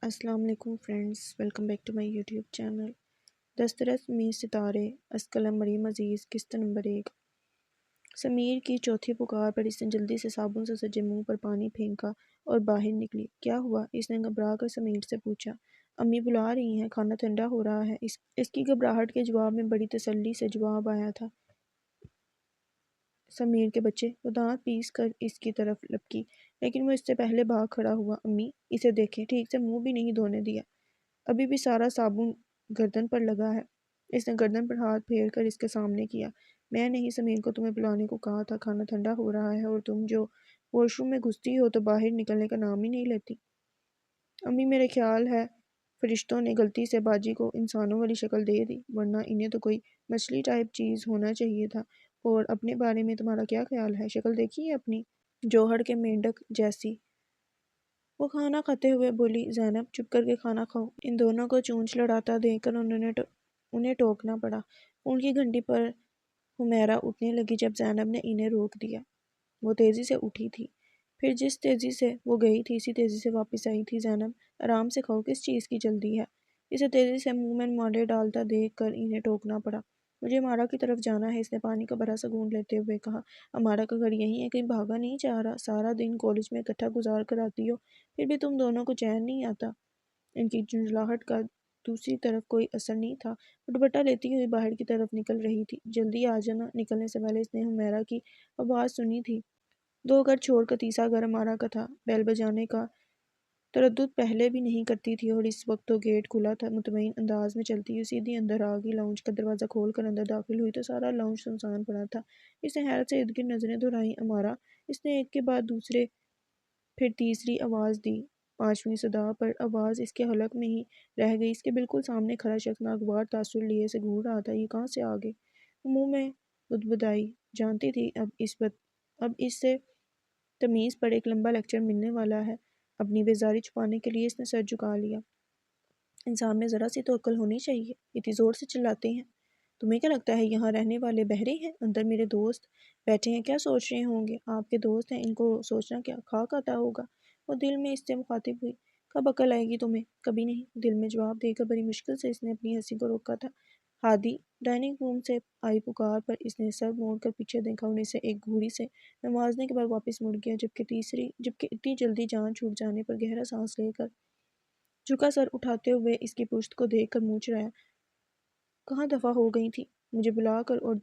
السلام علیکم friends, welcome back to my YouTube channel. دسترس میں ستارے، از قلم مریم عزیز، قسط نمبر 1۔ سمیر کی چوتھی پکار پر اس نے جلدی سے صابن سے سجے منہ پر پانی پھینکا اور باہر نکلی۔ کیا ہوا؟ اس نے گھبرا کر سمیر سے پوچھا۔ امی بلا رہی ہیں، کھانا ٹھنڈا ہو رہا ہے۔ اس کی گھبراہٹ کے جواب میں بڑی تسلی سے جواب آیا تھا۔ سمیر کے بچے، وہ دانت پیس کر اس کی طرف لپکی، لیکن وہ اس سے پہلے بھاگ کھڑا ہوا۔ امی، اسے دیکھیں، ٹھیک سے منہ بھی نہیں دھونے دیا، ابھی بھی سارا صابن گردن پر لگا ہے۔ اس نے گردن پر ہاتھ پھیر کر اس کے سامنے کیا۔ میں نہیں سمیر کو تمہیں بلانے کو کہا تھا، کھانا ٹھنڈا ہو رہا ہے اور تم جو واش روم میں گھستی ہو تو باہر نکلنے کا نام ہی نہیں لیتی۔ امی، میرے خیال ہے فرشتوں نے غلطی سے باجی کو انسانوں والی شکل دے دی، ورنہ انہیں تو کوئی مچھلی ٹائپ چیز ہونا چاہیے تھا۔ اور اپنے بارے میں تمہارا کیا خیال ہے؟ شکل دیکھی ہے اپنی؟ جوہر کے مینڈک جیسی۔ وہ کھانا کھاتے ہوئے بولی۔ زینب، چپ کر کے کھانا کھاؤ۔ ان دونوں کو چونچ لڑاتا دیکھ کر انہیں ٹوکنا پڑا۔ فون کی گھنٹی پر حمیرہ اٹھنے لگی جب زینب نے انہیں روک دیا۔ وہ تیزی سے اٹھی تھی، پھر جس تیزی سے وہ گئی تھی اسی تیزی سے واپس آئی تھی۔ زینب، آرام سے کھاؤ، کس چیز کی جلدی ہے؟ اسے تیزی سے منہ میں مالے ڈالتا دیکھ کر انہیں ٹوکنا پڑا۔ مجھے امارا کی طرف جانا ہے، اس نے پانی کا بڑا سا گھونٹ لیتے ہوئے کہا۔ امارا کا گھر یہیں ہے، کہیں بھاگا نہیں جا رہا؟ سارا دن کالج میں اکٹھا گزار کر آتی ہو، پھر بھی تم دونوں کو چین نہیں آتا۔ ان کی جھنجھلاہٹ کا دوسری طرف کوئی اثر نہیں تھا۔ وہ دوپٹہ لیتی ہوئی باہر کی طرف نکل رہی تھی۔ جلدی آ جانا۔ نکلنے سے پہلے اس نے حمیرہ کی آواز سنی تھی۔ 2 گھر چھوڑ کر تیسرا گھر امارا کا تھا۔ بیل بجانے کا تردد پہلے بھی نہیں کرتی تھی اور اس وقت تو گیٹ کھلا تھا۔ مطمئن انداز میں چلتی ہوئی سیدھی اندر آ گئی۔ لاؤنج کا دروازہ کھول کر اندر داخل ہوئی تو سارا لاؤنج سنسان پڑا تھا۔ اس نے حیرت سے ارد گرد نظریں دہرائیں۔ امارا! اس نے ایک کے بعد دوسرے پھر تیسری آواز دی۔ 5ویں صدا پر آواز اس کے حلق میں ہی رہ گئی۔ اس کے بالکل سامنے کھڑا شخص ناگوار تاثر لیے سے گھور رہا تھا۔ یہ کہاں سے آ گئے؟ وہ منہ میں بدبدائی۔ جانتی تھی اب اس سے تمیز پر ایک لمبا لیکچر ملنے والا ہے۔ اپنی بیزاری چھپانے کے لیے اس نے سر جھکا لیا۔ انسان میں ذرا سی تو عقل ہونی چاہیے، اتنی زور سے چلاتے ہیں۔ تمہیں کیا لگتا ہے یہاں رہنے والے بہرے ہیں؟ اندر میرے دوست بیٹھے ہیں، کیا سوچ رہے ہوں گے؟ آپ کے دوست ہیں، ان کو سوچنا کیا خاک آتا ہوگا؟ وہ دل میں اس سے مخاطب ہوئی۔ کب عقل آئے گی تمہیں؟ کبھی نہیں، دل میں جواب دے کر بڑی مشکل سے اس نے اپنی ہنسی کو روکا تھا۔ ہادی! ڈائننگ روم سے آئی پکار پر اس نے سر موڑ کر پیچھے دیکھا اور اسے ایک گھوری سے نوازنے کے بعد واپس مڑ گیا، جبکہ اتنی جلدی جان چھوٹ جانے پر گہرا سانس لے کر جھکا سر اٹھاتے ہوئے اس کی پشت کو دیکھ کر منہ چڑھایا۔ کہاں دفع ہو گئی تھی مجھے بلا کر، اور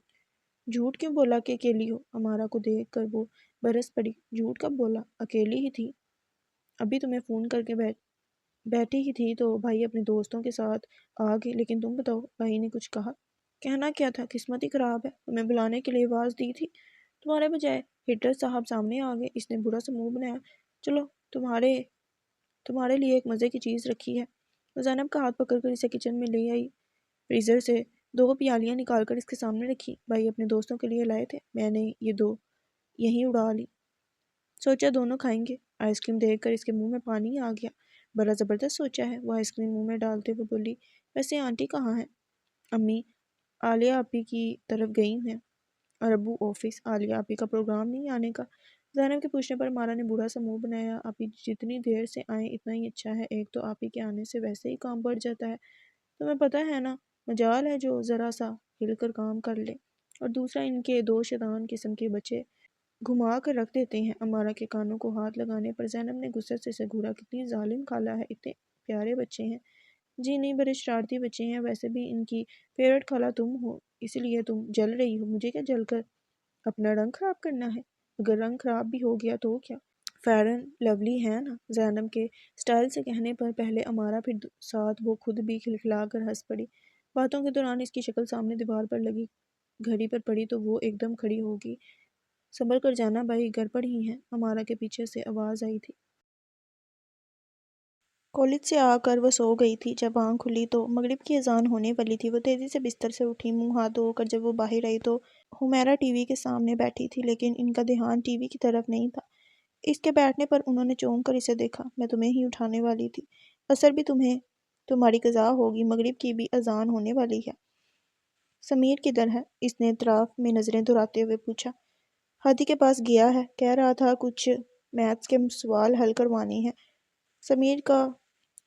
جھوٹ کیوں بولا کہ اکیلی ہو؟ امارا کو دیکھ کر وہ برس پڑی۔ جھوٹ کب بولا؟ اکیلی ہی تھی، ابھی تمہیں فون کر کے بیٹھی ہی تھی تو بھائی اپنے دوستوں کے ساتھ آ گئے، لیکن تم بتاؤ، بھائی نے کچھ کہا؟ کہنا کیا تھا؟ قسمت ہی خراب ہے، تمہیں بلانے کے لیے آواز دی تھی، تمہارے بجائے ہٹلر صاحب سامنے آ گئے۔ اس نے برا سا منہ بنایا۔ چلو تمہارے لیے ایک مزے کی چیز رکھی ہے۔ وہ زینب کا ہاتھ پکڑ کر اسے کچن میں لے آئی، فریزر سے 2 پیالیاں نکال کر اس کے سامنے رکھی۔ بھائی اپنے دوستوں کے لیے لائے تھے، میں نے یہ 2 یہیں اڑا لی، سوچا دونوں کھائیں گے۔ آئس کریم دیکھ کر اس کے منہ میں پانی آ گیا۔ بڑا زبردست سوچا ہے، وہ آئس کریم منہ میں ڈالتے ہوئے بولی۔ ویسے آنٹی کہاں ہیں؟ امی عالیہ آپی کی طرف گئی ہیں اور ابو آفس۔ عالیہ آپی کا پروگرام نہیں آنے کا؟ زینب کے پوچھنے پر مارا نے برا سا منہ بنایا۔ آپی جتنی دیر سے آئیں اتنا ہی اچھا ہے، ایک تو آپی کے آنے سے ویسے ہی کام بڑھ جاتا ہے، تمہیں پتہ ہے نا، مجال ہے جو ذرا سا ہل کر کام کر لے، اور دوسرا ان کے 2 شیطان قسم کے بچے گھما کر رکھ دیتے ہیں۔ امارا کے کانوں کو ہاتھ لگانے پر زینب نے غصے سے اسے گھورا۔ کتنی ظالم خالہ ہے، اتنے پیارے بچے ہیں۔ جی نہیں، بڑے شرارتی بچے ہیں، ویسے بھی ان کی فیورٹ خالہ تم ہو، اس لیے تم جل رہی ہو۔ مجھے کیا جل کر اپنا رنگ خراب کرنا ہے؟ اگر رنگ خراب بھی ہو گیا تو کیا، فیئر اینڈ لولی ہے نا؟ زینب کے سٹائل سے کہنے پر پہلے امارا پھر ساتھ وہ خود بھی کھلکھلا کر ہنس پڑی۔ باتوں کے دوران اس کی شکل سامنے دیوار پر لگی گھڑی پر پڑی تو وہ ایک دم کھڑی ہوگی۔ صبر کر جانا بھائی، گھر پر ہی ہیں، امارا کے پیچھے سے آواز آئی تھی۔ کالج سے آ کر وہ سو گئی تھی۔ جب آنکھ کھلی تو مغرب کی اذان ہونے والی تھی۔ وہ تیزی سے بستر سے اٹھی، منہ ہاتھ دھو کر جب وہ باہر آئی تو حمیرہ ٹی وی کے سامنے بیٹھی تھی، لیکن ان کا دھیان ٹی وی کی طرف نہیں تھا۔ اس کے بیٹھنے پر انہوں نے چونک کر اسے دیکھا۔ میں تمہیں ہی اٹھانے والی تھی، عصر بھی تمہاری قضا ہوگی، مغرب کی بھی اذان ہونے والی ہے۔ سمیر کدھر ہے؟ اس نے اطراف میں نظریں دہراتے ہوئے پوچھا۔ ہادی کے پاس گیا ہے، کہہ رہا تھا کچھ میتھس کے سوال حل کروانے ہیں۔ سمیر کا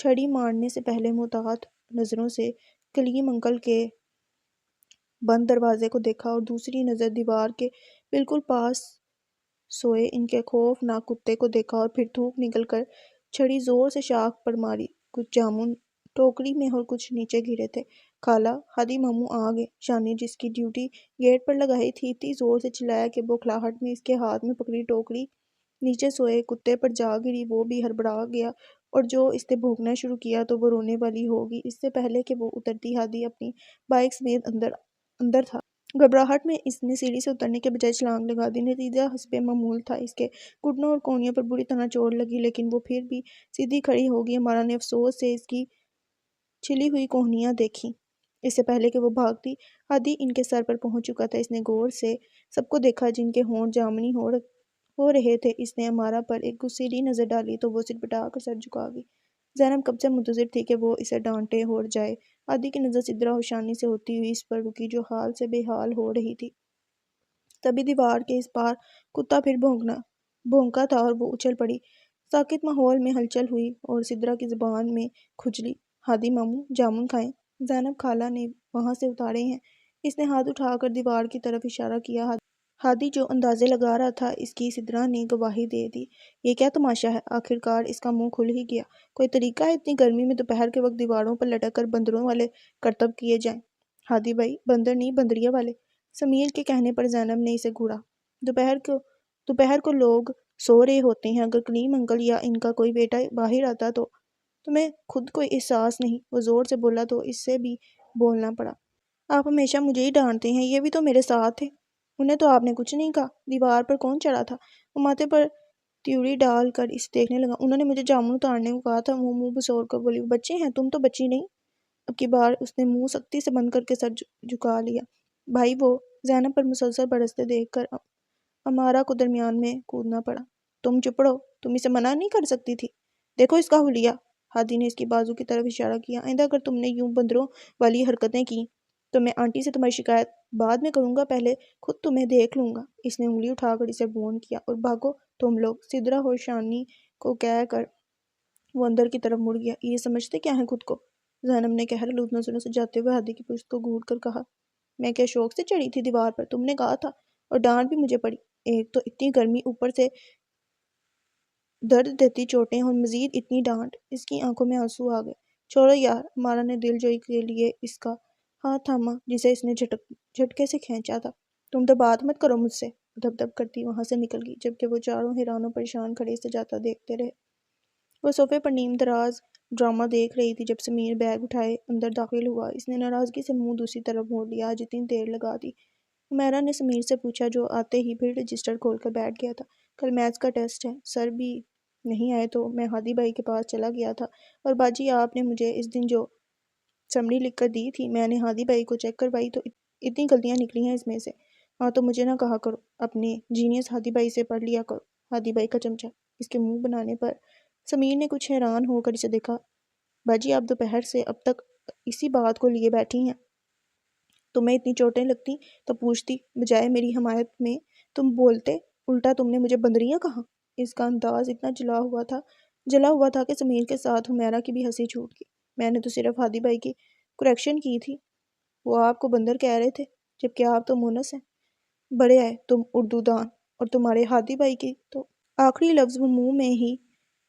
چھڑی مارنے سے پہلے محتاط نظروں سے کلیم انکل کے بند دروازے کو دیکھا اور دوسری نظر دیوار کے بالکل پاس سوئے ان کے خوفناک کتے کو دیکھا اور پھر تھوک نکل کر چھڑی زور سے شاخ پر ماری۔ کچھ جامن ٹوکری میں اور کچھ نیچے گرے تھے۔ خالہ، ہادی ماموں آ گئے۔ شانی جس کی ڈیوٹی گیٹ پر لگائی تھی اتنی زور سے چلایا کہ بوکھلاہٹ میں اس کے ہاتھ میں پکڑی ٹوکری نیچے سوئے کتے پر جا گری۔ وہ بھی ہڑبڑا گیا اور جو اس نے بھونکنا شروع کیا تو وہ رونے والی ہوگی۔ اس سے پہلے کہ وہ اترتی ہادی اپنی بائک سمیت اندر تھا۔ گھبراہٹ میں اس نے سیڑھی سے اترنے کے بجائے چھلانگ لگا دی۔ نتیجہ حسب معمول تھا، اس کے گھٹنوں اور کونیوں پر بری طرح چوٹ لگی، لیکن وہ پھر بھی سیدھی کھڑی ہو گئی۔ امارا نے افسوس سے اس کی چھلی ہوئی کونیاں دیکھیں۔ اس سے پہلے کہ وہ بھاگتی، ہادی ان کے سر پر پہنچ چکا تھا۔ اس نے غور سے سب کو دیکھا جن کے ہونٹ جامنی ہو رہے تھے۔ اس نے امارا پر ایک غصیلی نظر ڈالی تو وہ سٹپٹا کر سر جھکا گئی۔ زینب کب سے منتظر تھی کہ وہ اسے ڈانٹے اور جائے۔ ہادی کی نظر سدرا اور شانی سے ہوتی ہوئی اس پر رکی جو حال سے بے حال ہو رہی تھی۔ تبھی دیوار کے اس پار کتا پھر بھونکا تھا اور وہ اچھل پڑی۔ ساکت ماحول میں ہلچل ہوئی اور سدرا کی زبان میں کھجلی۔ ہادی ماموں، جامن کھائیں؟ زینب خالہ نے وہاں سے اتارے ہیں۔ اس نے ہاتھ اٹھا کر دیوار کی طرف اشارہ کیا۔ ہادی جو اندازے لگا رہا تھا اس کی سدرا نے گواہی دے دی۔ یہ کیا تماشا ہے؟ آخر کار اس کا منہ کھل ہی گیا۔ کوئی طریقہ ہے اتنی گرمی میں دوپہر کے وقت دیواروں پر لٹک کر بندروں والے کرتب کیے جائیں؟ ہادی بھائی، بندر نہیں بندریا والے۔ سمیر کے کہنے پر زینب نے اسے گھوڑا۔ دوپہر کو لوگ سو رہے ہوتے ہیں، اگر کلیم انکل یا ان کا کوئی بیٹا باہر آتا تو تمہیں خود کوئی احساس نہیں؟ وہ زور سے بولا تو اس سے بھی بولنا پڑا۔ آپ ہمیشہ مجھے ہی ڈانٹتے ہیں، یہ بھی تو میرے ساتھ تھے۔ انہیں تو آپ نے کچھ نہیں کہا۔ دیوار پر کون چڑھا تھا؟ وہ ماتھے پر تیوری ڈال کر اسے دیکھنے لگا۔ انہوں نے مجھے جامن اتارنے کو کہا تھا۔ وہ منہ بسور کر بولی، وہ بچے ہیں، تم تو بچی نہیں۔ اب کی بار اس نے منہ سختی سے بند کر کے سر جھکا لیا۔ بھائی وہ زینب پر مسلسل برستے دیکھ کر امارا کو درمیان میں کودنا پڑا۔ تم چپ رہو، تم اسے منع نہیں کر سکتی تھی۔ دیکھو اس کا حلیہ۔ ہادی نے اس کی بازو کی طرف اشارہ کیا۔ آئندہ اگر تم نے یوں بندروں والی حرکتیں کی تو میں آنٹی سے تمہاری شکایت بعد میں کروں گا، پہلے خود تمہیں دیکھ لوں گا۔ اس نے انگلی اٹھا کر اسے وارن کیا۔ اور بھاگو تم لوگ، سدرا اور شانی کو کہہ کر وہ اندر کی طرف مڑ گیا۔ یہ سمجھتے کیا ہیں خود کو؟ زینب نے قہرآلود نظروں سے جاتے ہوئے ہادی کی پشت کو گھور کر کہا۔ میں کیا شوق سے چڑھی تھی دیوار پر؟ تم نے کہا تھا، اور ڈانٹ بھی مجھے پڑی۔ ایک تو اتنی گرمی، اوپر سے درد دیتی چوٹیں اور مزید اتنی ڈانٹ۔ اس کی آنکھوں میں آنسو آ گئے۔ چھوڑو یار۔ امارا نے دل جوئی کے لیے اس کا ہاتھ تھاما جسے اس نے جھٹکے سے کھینچا تھا۔ تم تو بات مت کرو مجھ سے۔ دب دب کرتی وہاں سے نکل گئی، جبکہ وہ چاروں حیران و پریشان کھڑے سے جاتا دیکھتے رہے۔ وہ صوفے پر نیم دراز ڈرامہ دیکھ رہی تھی جب سمیر بیگ اٹھائے اندر داخل ہوا۔ اس نے ناراضگی سے منہ دوسری طرف موڑ لیا۔ آج اتنی دیر لگا دی؟ حمیرہ نے سمیر سے پوچھا جو آتے ہی پھر رجسٹر کھول کر بیٹھ گیا تھا۔ کل میتھس کا ٹیسٹ ہے، سر بھی نہیں آئے تو میں ہادی بھائی کے پاس چلا گیا تھا، اور باجی آپ نے مجھے اس دن جو سمری لکھ کر دی تھی میں نے ہادی بھائی کو چیک کروائی تو اتنی غلطیاں نکلی ہیں اس میں سے۔ ہاں تو مجھے نہ کہا کرو، اپنے جینیس ہادی بھائی سے پڑھ لیا کرو۔ ہادی بھائی کا چمچہ۔ اس کے منہ بنانے پر سمیر نے کچھ حیران ہو کر اسے دیکھا۔ باجی آپ دوپہر سے اب تک اسی بات کو لیے بیٹھی ہیں؟ تمہیں اتنی چوٹیں لگتی تو پوچھتی، بجائے میری حمایت میں تم بولتے، الٹا تم نے مجھے بندریاں کہا۔ اس کا انداز اتنا جلا ہوا تھا کہ سمیر کے ساتھ حمیرہ کی بھی ہنسی چھوٹ گئی۔ میں نے تو صرف ہادی بھائی کی کریکشن کی تھی، وہ آپ کو بندر کہہ رہے تھے، جبکہ آپ تو مونس ہیں۔ بڑے آئے تم اردو دان، اور تمہارے ہادی بھائی کی تو آخری لفظ وہ منہ میں ہی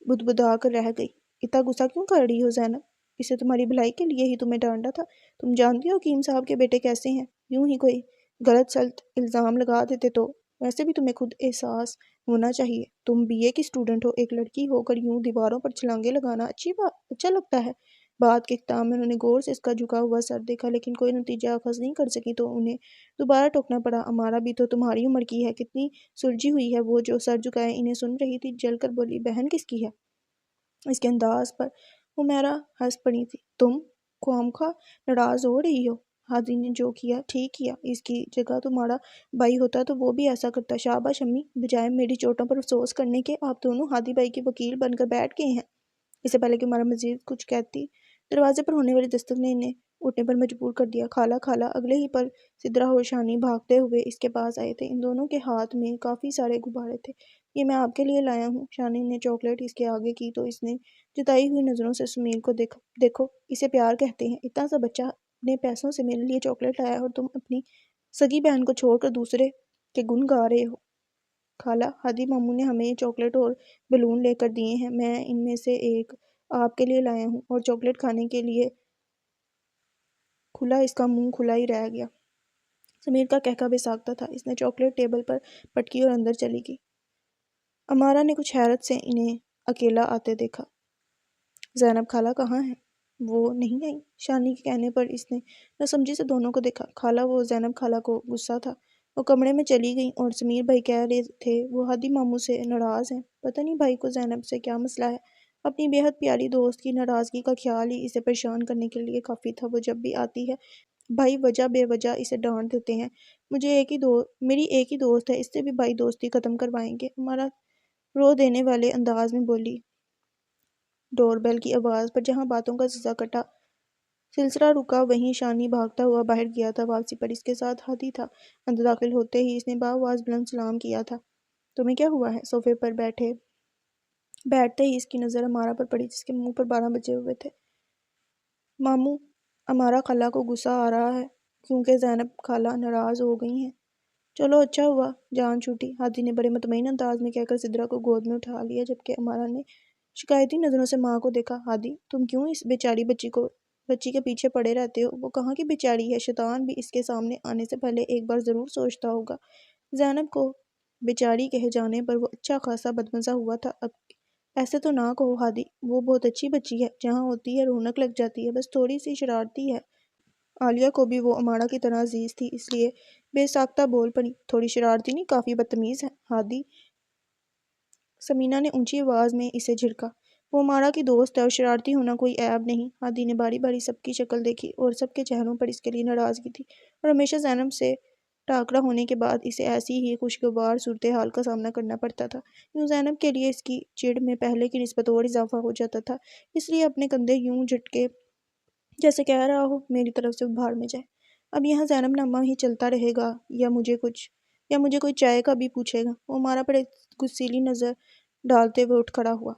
بدبدا کر رہ گئی۔ اتنا غصہ کیوں کر رہی ہو زینب؟ اسے تمہاری بھلائی کے لیے ہی تمہیں ڈانٹا تھا۔ تم جانتی ہو حکیم صاحب کے بیٹے کیسے ہیں؟ یوں ہی کوئی غلط سلط الزام لگا دیتے تو ویسے بھی تمہیں خود احساس ہونا چاہیے۔ تم بی اے کی اسٹوڈنٹ ہو، ایک لڑکی ہو کر یوں دیواروں پر چھلانگیں لگانا اچھا لگتا ہے؟ بات کے اختتام میں انہوں نے غور سے اس کا جھکا ہوا سر دیکھا، لیکن کوئی نتیجہ اخذ نہیں کر سکی تو انہیں دوبارہ ٹوکنا پڑا۔ امارا بھی تو تمہاری عمر کی ہے، کتنی سلجھی ہوئی ہے۔ وہ جو سر جھکائے انہیں سن رہی تھی، جل کر بولی، بہن کس کی ہے؟ اس کے انداز پر حمیرہ ہنس پڑی تھی۔ تم خوامخواہ ناراض ہو رہی ہو؟ ہادی نے جو کیا ٹھیک کیا، اس کی جگہ تمہارا بھائی ہوتا تو وہ بھی ایسا کرتا۔ شاباش امی، بجائے میری چوٹوں پر افسوس کرنے کے آپ دونوں ہادی بھائی کے وکیل بن کر بیٹھ گئے ہیں۔ اس سے پہلے کہ ہمارا مزید کچھ کہتی، دروازے پر ہونے والی دستک نے انہیں اٹھنے پر مجبور کر دیا۔ خالہ خالہ اگلے ہی پل سدرا اور شانی بھاگتے ہوئے اس کے پاس آئے تھے۔ ان دونوں کے ہاتھ میں کافی سارے غبارے تھے۔ یہ میں آپ کے لیے لایا ہوں۔ شانی نے چاکلیٹ اس کے آگے کی تو اس نے جتائی ہوئی نظروں سے سمیل کو دیکھو اسے پیار کہتے ہیں۔ اتنا سا بچہ اپنے پیسوں سے میرے لیے چاکلیٹ لایا اور تم اپنی سگی بہن کو چھوڑ کر دوسرے کے گن گا رہے ہو۔ خالہ، ہادی ماموں نے ہمیں چاکلیٹ اور بیلون لے کر دیے ہیں، میں ان میں سے ایک آپ کے لیے لایا ہوں۔ اور چاکلیٹ کھانے کے لیے کھلا اس کا منہ کھلا ہی رہ گیا۔ سمیر کا کہکا بے ساختہ تھا۔ اس نے چاکلیٹ ٹیبل پر پٹکی اور اندر چلی گئی۔ امارا نے کچھ حیرت سے انہیں اکیلا آتے دیکھا۔ زینب خالہ کہاں ہیں؟ وہ نہیں آئی؟ شانی کے کہنے پر اس نے ناسمجھی سے دونوں کو دیکھا۔ خالہ، وہ زینب خالہ کو غصہ تھا، وہ کمرے میں چلی گئیں اور سمیر بھائی کہہ رہے تھے وہ ہادی ماموں سے ناراض ہیں۔ پتہ نہیں بھائی کو زینب سے کیا مسئلہ ہے۔ اپنی بے حد پیاری دوست کی ناراضگی کا خیال ہی اسے پریشان کرنے کے لیے کافی تھا۔ وہ جب بھی آتی ہے بھائی وجہ بے وجہ اسے ڈانٹ دیتے ہیں۔ میری ایک ہی دوست ہے، اس سے بھی بھائی دوستی ختم کروائیں گے۔ ہمارا رو دینے والے انداز میں بولی۔ ڈور بیل کی آواز پر جہاں باتوں کا سلسلہ رکا وہیں شانی بھاگتا ہوا باہر گیا تھا۔ واپسی پر اس کے ساتھ ہادی تھا۔ اندر داخل ہوتے ہی اس نے بآواز بلند سلام کیا تھا۔ تمہیں کیا ہوا ہے؟ صوفے پر بیٹھتے ہی اس کی نظر امارا پر پڑی جس کے منہ پر 12 بجے ہوئے تھے۔ ماموں، امارا خالہ کو غصہ آ رہا ہے کیونکہ زینب خالہ ناراض ہو گئی ہیں۔ چلو اچھا ہوا جان چھوٹی، ہادی نے بڑے مطمئن انداز میں کہہ کر سدرا کو گود میں اٹھا لیا جبکہ امارا نے شکایتی نظروں سے ماں کو دیکھا۔ ہادی، تم کیوں اس بیچاری بچی کے پیچھے پڑے رہتے ہو؟ وہ کہاں کی بیچاری ہے؟ شیطان بھی اس کے سامنے آنے سے پہلے ایک بار ضرور سوچتا ہوگا۔ زینب کو بیچاری کہے جانے پر وہ اچھا خاصا بدمزہ ہوا تھا۔ اب ایسے تو نہ کہو ہادی، وہ بہت اچھی بچی ہے، جہاں ہوتی ہے رونق لگ جاتی ہے، بس تھوڑی سی شرارتی ہے۔ عالیہ کو بھی وہ امارا کی طرح عزیز تھی، اس لیے بے ساختہ بول پڑی۔ تھوڑی شرارتی نہیں، کافی بدتمیز ہے ہادی، سمینہ نے اونچی آواز میں اسے جھڑکا۔ وہ امارا کی دوست ہے اور شرارتی ہونا کوئی عیب نہیں۔ ہادی نے باری باری سب کی شکل دیکھی اور سب کے چہروں پر اس کے لیے ناراضگی تھی اور ہمیشہ زینب سے ٹاکرا ہونے کے بعد اسے ایسی ہی خوشگوار صورتحال کا سامنا کرنا پڑتا تھا۔ یوں زینب کے لیے اس کی چڑ میں پہلے کی نسبت اور اضافہ ہو جاتا تھا، اس لیے اپنے کندھے یوں جھٹکے جیسے کہہ رہا ہو میری طرف سے بھاڑ میں جائے۔ اب یہاں زینب نامہ ہی چلتا رہے گا یا مجھے کوئی چائے کا بھی پوچھے گا؟ وہ ہمارا پر ایک غصیلی نظر ڈالتے ہوئے اٹھ کھڑا ہوا۔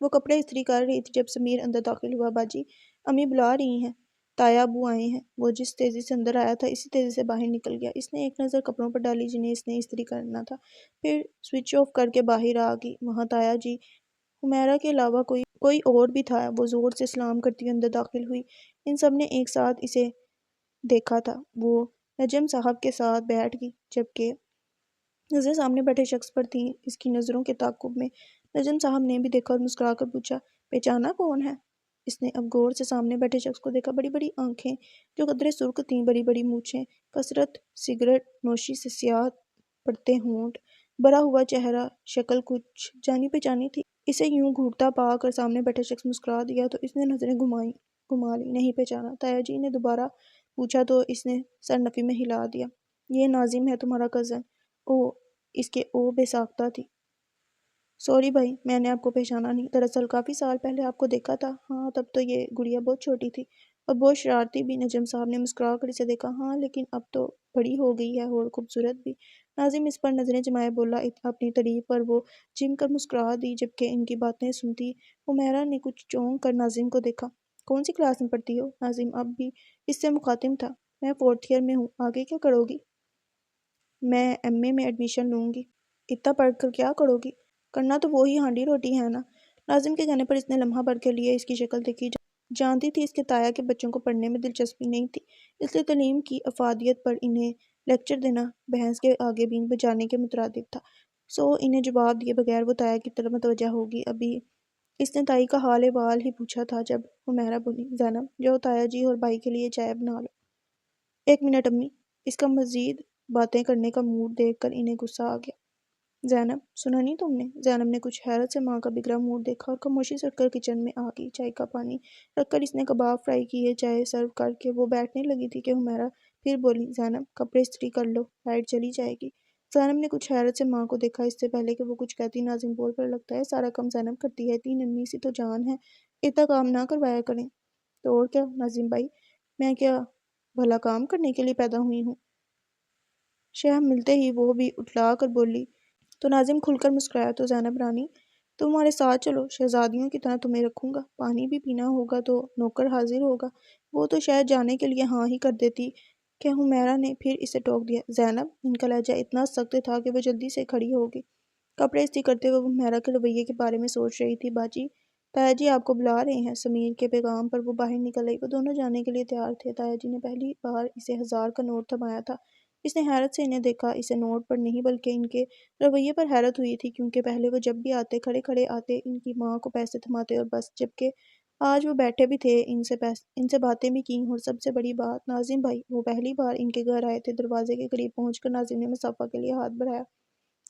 وہ کپڑے استری کر رہی تھی جب سمیر اندر داخل ہوا۔ باجی، امی بلا رہی ہیں، تایا ابو آئے ہیں۔ وہ جس تیزی سے اندر آیا تھا اسی تیزی سے باہر نکل گیا۔ اس نے ایک نظر کپڑوں پر ڈالی جنہیں اس نے استری کرنا تھا، پھر سوئچ آف کر کے باہر آ گئی۔ وہاں تایا جی، حمیرہ کے علاوہ کوئی اور بھی تھا۔ وہ زور سے سلام کرتی ہوئی اندر داخل ہوئی۔ ان سب نے ایک ساتھ اسے دیکھا تھا۔ وہ نجم صاحب کے ساتھ بیٹھ گئی جبکہ نظریں سامنے بیٹھے شخص پر تھیں۔ اس کی نظروں کے تعاقب میں نجم صاحب نے بھی دیکھا اور مسکرا کر پوچھا، پہچانا کون ہے؟ اس نے اب غور سے سامنے بیٹھے شخص کو دیکھا۔ بڑی بڑی آنکھیں جو قدرے سرخ تھیں، بڑی بڑی مونچھیں، کثرت سگریٹ نوشی سے سیاہ پڑتے ہونٹ، بھرا ہوا چہرہ، شکل کچھ جانی پہچانی تھی۔ اسے یوں گھورتا پا کر سامنے بیٹھے شخص مسکرا دیا تو اس نے نظریں گھما لی۔ نہیں پہچانا؟ تایا جی نے دوبارہ پوچھا تو اس نے سر نفی میں ہلا دیا۔ یہ ناظم ہے تمہارا کزن۔ اس کے بے ساختہ تھی۔ سوری بھائی، میں نے آپ کو پہچانا نہیں، دراصل کافی سال پہلے آپ کو دیکھا تھا۔ ہاں، تب تو یہ گڑیا بہت چھوٹی تھی اور بہت شرارتی بھی۔ نجم صاحب نے مسکرا کر اسے دیکھا۔ ہاں، لیکن اب تو بڑی ہو گئی ہے اور خوبصورت بھی۔ ناظم اس پر نظریں جمائے بولا۔ اپنی تعریف پر وہ جم کر مسکرا دی جبکہ ان کی باتیں سنتی حمیرہ نے کچھ چونک کر ناظم کو دیکھا۔ کون سی کلاس میں پڑھتی ہو؟ ناظم اب بھی اس سے مخاطب تھا۔ میں 4th ایئر میں ہوں۔ آگے کیا کرو گی؟ میں MA میں ایڈمیشن لوں گی۔ اتنا پڑھ کر کیا کرو گی؟ کرنا تو وہی ہانڈی روٹی ہے نا۔ ناظم کے کہنے پر اس نے لمحہ بھر کے لیے اس کی شکل دیکھی۔ جانتی تھی اس کے تایا کے بچوں کو پڑھنے میں دلچسپی نہیں تھی، اس لیے تعلیم کی افادیت پر انہیں لیکچر دینا بحث کے آگے بین بجانے کے مترادف تھا۔ انہیں جواب دیے بغیر وہ تایا کی طرف متوجہ ہوگی۔ ابھی اس نے تائی کا حال احوال ہی پوچھا تھا جب حمیرہ بولی، زینب جاؤ تایا جی اور بھائی کے لیے چائے بنا لو۔ 1 منٹ امی۔ اس کا مزید باتیں کرنے کا موڈ دیکھ کر انہیں غصہ آ گیا۔ زینب، سنا نہیں تم نے؟ زینب نے کچھ حیرت سے ماں کا بگڑا منہ دیکھا اور خاموشی سے اٹھ کر کچن میں آ گئی۔ چائے کا پانی رکھ کر اس نے کباب فرائی کیے۔ چائے سرو کر کے وہ بیٹھنے لگی تھی کہ حمیرہ پھر بولی، زینب کپڑے استری کر لو، لائٹ چلی جائے گی۔ زینب نے کچھ حیرت سے ماں کو دیکھا۔ اس سے پہلے کہ وہ کچھ کہتی ناظم بول پڑا، لگتا ہے سارا کام زینب کرتی ہے، اتنی ننھی سی تو جان ہے، اتنا کام نہ کروایا کریں۔ تو اور کیا ناظم بھائی، میں کیا بھلا کام کرنے کے لیے پیدا ہوئی ہوں؟ شہ ملتے ہی وہ بھی اٹھلا کر بولی، تو ناظم کھل کر مسکرایا تو زینب رانی تم ہمارے ساتھ چلو، شہزادیوں کی طرح تمہیں رکھوں گا، پانی بھی پینا ہوگا تو نوکر حاضر ہوگا۔ وہ تو شاید جانے کے لیے ہاں ہی کر دیتی کہ حمیرہ نے پھر اسے ٹوک دیا۔ زینب، ان کا لہجہ اتنا سخت تھا کہ وہ جلدی سے کھڑی ہو گئی۔ کپڑے استری کرتے ہوئے وہ حمیرہ کے رویے کے بارے میں سوچ رہی تھی۔ باجی، تایا جی آپ کو بلا رہے ہیں۔ سمیر کے پیغام پر وہ باہر نکل آئی۔ وہ دونوں جانے کے لیے تیار تھے۔ تایا جی نے پہلی بار اسے 1000 کا نوٹ تھمایا تھا۔ اس نے حیرت سے انہیں دیکھا، اسے نوٹ پر نہیں بلکہ ان کے رویے پر حیرت ہوئی تھی، کیونکہ پہلے وہ جب بھی آتے کھڑے کھڑے آتے، ان کی ماں کو پیسے تھماتے اور بس، جبکہ آج وہ بیٹھے بھی تھے، ان سے باتیں بھی کیں، اور سب سے بڑی بات ناظم بھائی، وہ پہلی بار ان کے گھر آئے تھے۔ دروازے کے قریب پہنچ کر ناظم نے مصافحہ کے لیے ہاتھ بڑھایا،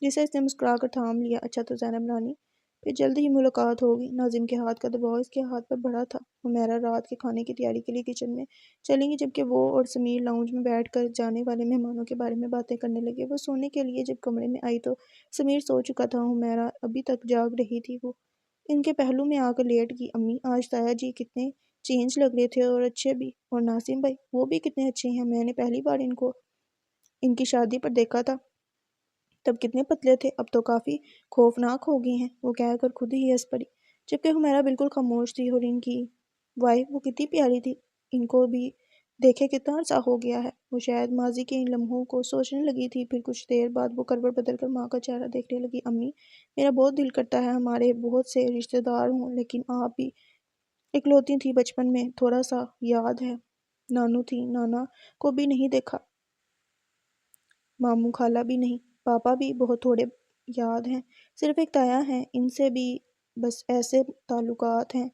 جسے اس نے مسکرا کر تھام لیا۔ اچھا تو زینب رانی، پھر جلد ہی ملاقات ہوگی۔ ناظم کے ہاتھ کا دباؤ اس کے ہاتھ پر بڑھا تھا۔ حمیرہ رات کے کھانے کی تیاری کے لیے کچن میں چلی گئی، جبکہ وہ اور سمیر لاؤنج میں بیٹھ کر جانے والے مہمانوں کے بارے میں باتیں کرنے لگے۔ وہ سونے کے لیے جب کمرے میں آئی تو سمیر سو چکا تھا، حمیرہ ابھی تک جاگ رہی تھی۔ وہ ان کے پہلو میں آ کر لیٹ گئی۔ امی، آج تایا جی کتنے چینج لگ رہے تھے، اور اچھے بھی۔ اور ناظم بھائی، وہ بھی کتنے اچھے ہیں، میں نے پہلی بار ان کو ان کی شادی پر دیکھا تھا، تب کتنے پتلے تھے، اب تو کافی خوفناک ہو گئے ہیں، وہ کہہ کر خود ہی ہنس پڑی، جبکہ حمیرہ بالکل خاموش تھی۔ اور ان کی وائف وہ کتنی پیاری تھی، ان کو بھی دیکھے کتنا عرصہ ہو گیا ہے۔ وہ شاید ماضی کے ان لمحوں کو سوچنے لگی تھی، پھر کچھ دیر بعد وہ کروٹ بدل کر ماں کا چہرہ دیکھنے لگی۔ امی، میرا بہت دل کرتا ہے ہمارے بہت سے رشتہ دار ہوں، لیکن آپ بھی اکلوتی تھی بچپن میں، تھوڑا سا یاد ہے؟ نانو تھی، نانا کو بھی نہیں دیکھا، ماموں خالہ بھی نہیں، پاپا بھی بہت تھوڑے یاد ہیں، صرف ایک تایا ہیں، ان سے بھی بس ایسے تعلقات ہیں،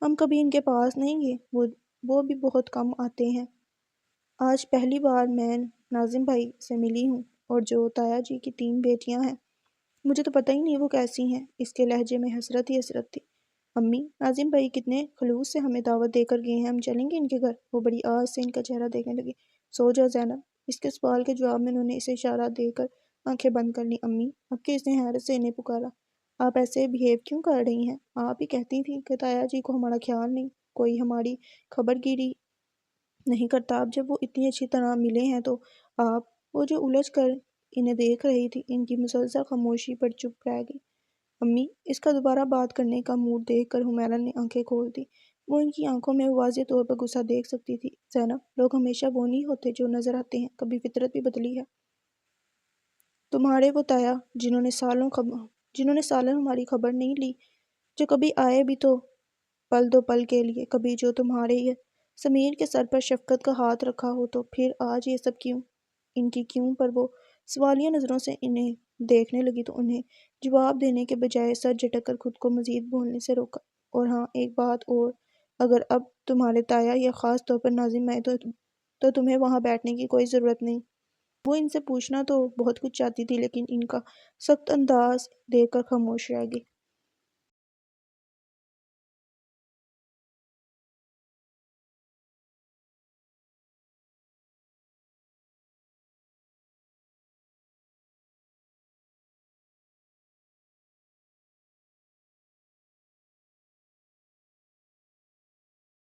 ہم کبھی ان کے پاس نہیں گئے، وہ بھی بہت کم آتے ہیں۔ آج پہلی بار میں ناظم بھائی سے ملی ہوں، اور جو تایا جی کی 3 بیٹیاں ہیں، مجھے تو پتہ ہی نہیں وہ کیسی ہیں۔ اس کے لہجے میں حسرت ہی حسرت تھی۔ امی، ناظم بھائی کتنے خلوص سے ہمیں دعوت دے کر گئے ہیں، ہم چلیں گے ان کے گھر؟ وہ بڑی آس سے ان کا چہرہ دیکھنے لگی۔ سو جاؤ زینب۔ اس کے سوال کے جواب میں انہوں نے اسے اشارہ دے کر آنکھیں بند کر لیں۔ امی، اب کہ اس نے حیرت سے انہیں پکارا، آپ ایسے بہیو کیوں کر رہی ہیں؟ آپ ہی کہتی تھیں کہ تایا جی کو ہمارا خیال نہیں، کوئی ہماری خبر گیری نہیں کرتا، اب جب وہ اتنی اچھی طرح ملے ہیں تو آپ… وہ جو الجھ کر انہیں دیکھ رہی تھی، ان کی مسلسل خاموشی پر چپ رہ گئی۔ امی، اس کا دوبارہ بات کرنے کا موڈ دیکھ کر حمیرہ نے آنکھیں کھول دی۔ وہ ان کی آنکھوں میں واضح طور پر غصہ دیکھ سکتی تھی۔ زینب، لوگ ہمیشہ وہ نہیں ہوتے جو نظر آتے ہیں، کبھی فطرت بھی بدلی ہے۔ تمہارے وہ تایا جنہوں نے سالوں ہماری خبر نہیں لی، جو کبھی آئے بھی تو پل دو پل کے لیے، کبھی جو تمہارے سمیر کے سر پر شفقت کا ہاتھ رکھا ہو، تو پھر آج یہ سب کیوں؟ ان کی کیوں پر وہ سوالیہ نظروں سے انہیں دیکھنے لگی تو انہیں جواب دینے کے بجائے سر جھٹک کر خود کو مزید بولنے سے روکا۔ اور ہاں، ایک بات اور، اگر اب تمہارے تایا یا خاص طور پر ناظم آئے تو تمہیں وہاں بیٹھنے کی کوئی ضرورت نہیں۔ وہ ان سے پوچھنا تو بہت کچھ چاہتی تھی، لیکن ان کا سخت انداز دیکھ کر خاموش رہ گئی۔